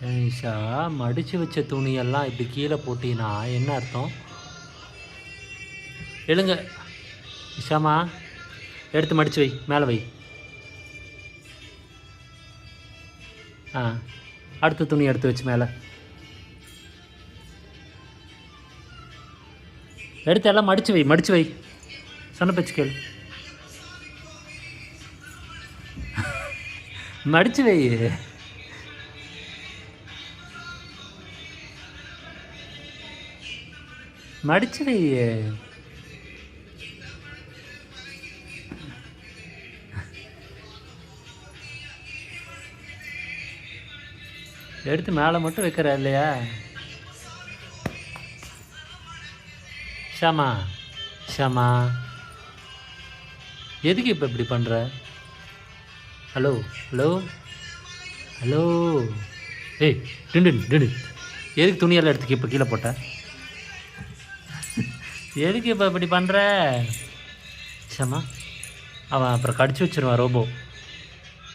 நிஷா, மடித்து வச்ச துணியெல்லாம் இப்படி கீழே போட்டினா என்ன அர்த்தம்? எழுங்க நிஷாமா, எடுத்து மடித்து வை, மேலே வை. அடுத்த துணி எடுத்து வச்சு மேலே எடுத்து எல்லாம் மடித்து வை. சொன்ன பேச்சு கேளு. மடித்து வை. மடித்து வை. எடுத்து மேலே மட்டும் வைக்கிற இல்லையா? ஷாமா, ஷாமா, எதுக்கு இப்போ இப்படி பண்ணுற? ஹலோ ஹலோ ஹலோ, ஏய் டிண்டு டிண்டு, எதுக்கு துணியெல்லாம் எடுத்துக்க இப்போ கீழே போட்ட? எதுக்கு இப்போ இப்படி பண்ணுற? ஷாமா, அவன் அப்புறம் கடிச்சு வச்சிருவான் ரோபோ.